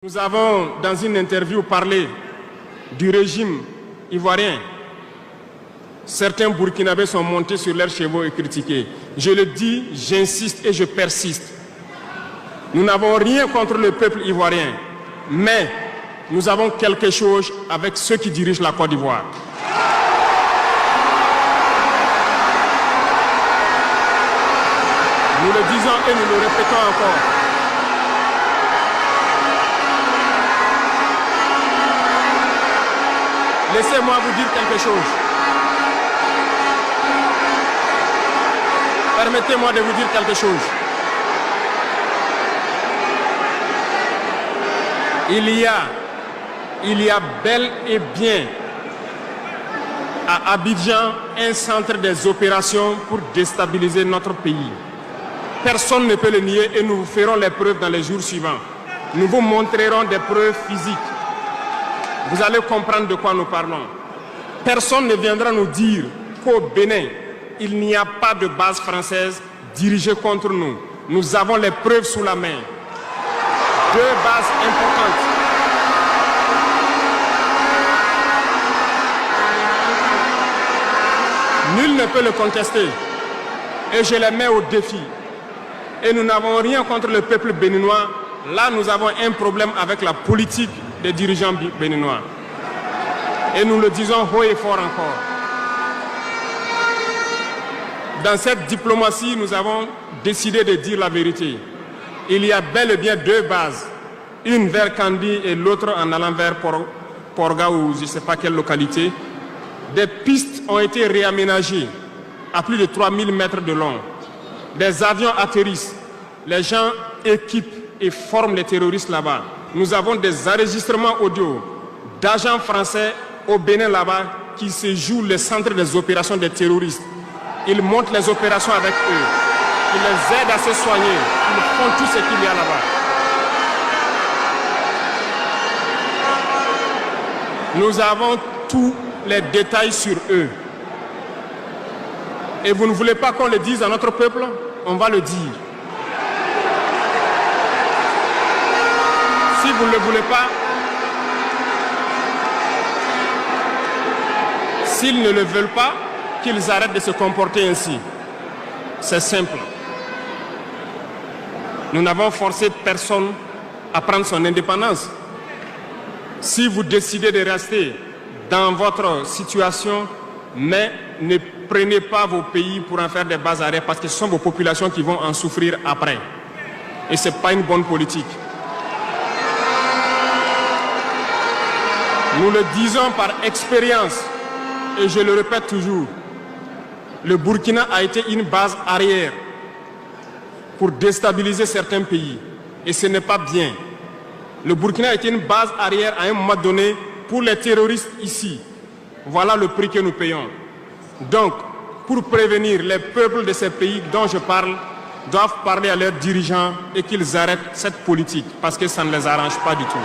Nous avons, dans une interview, parlé du régime ivoirien. Certains Burkinabés sont montés sur leurs chevaux et critiqués. Je le dis, j'insiste et je persiste. Nous n'avons rien contre le peuple ivoirien, mais nous avons quelque chose avec ceux qui dirigent la Côte d'Ivoire. Nous le disons et nous le répétons encore. Laissez-moi vous dire quelque chose. Permettez-moi de vous dire quelque chose. Il y a bel et bien à Abidjan un centre des opérations pour déstabiliser notre pays. Personne ne peut le nier et nous vous ferons les preuves dans les jours suivants. Nous vous montrerons des preuves physiques. Vous allez comprendre de quoi nous parlons. Personne ne viendra nous dire qu'au Bénin, il n'y a pas de base française dirigée contre nous. Nous avons les preuves sous la main. Deux bases importantes. Nul ne peut le contester. Et je les mets au défi. Et nous n'avons rien contre le peuple béninois. Là, nous avons un problème avec la politique des dirigeants béninois. Et nous le disons haut et fort encore. Dans cette diplomatie, nous avons décidé de dire la vérité. Il y a bel et bien deux bases. Une vers Kandi et l'autre en allant vers Porga ou je ne sais pas quelle localité. Des pistes ont été réaménagées à plus de 3000 mètres de long. Des avions atterrissent. Les gens équipent et forment les terroristes là-bas. Nous avons des enregistrements audio d'agents français au Bénin là-bas qui se jouent le centre des opérations des terroristes. Ils montent les opérations avec eux. Ils les aident à se soigner. Ils font tout ce qu'il y a là-bas. Nous avons tous les détails sur eux. Et vous ne voulez pas qu'on le dise à notre peuple? On va le dire. Si vous ne le voulez pas, s'ils ne le veulent pas, qu'ils arrêtent de se comporter ainsi. C'est simple. Nous n'avons forcé personne à prendre son indépendance. Si vous décidez de rester dans votre situation, mais ne prenez pas vos pays pour en faire des bases arrêts parce que ce sont vos populations qui vont en souffrir après. Et ce n'est pas une bonne politique. Nous le disons par expérience, et je le répète toujours, le Burkina a été une base arrière pour déstabiliser certains pays. Et ce n'est pas bien. Le Burkina a été une base arrière à un moment donné pour les terroristes ici. Voilà le prix que nous payons. Donc, pour prévenir les peuples de ces pays dont je parle, doivent parler à leurs dirigeants et qu'ils arrêtent cette politique parce que ça ne les arrange pas du tout.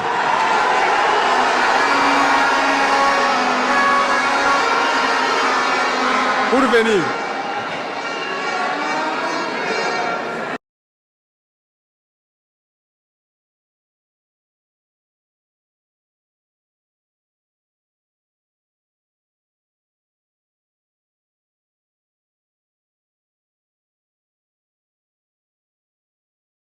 Pour venir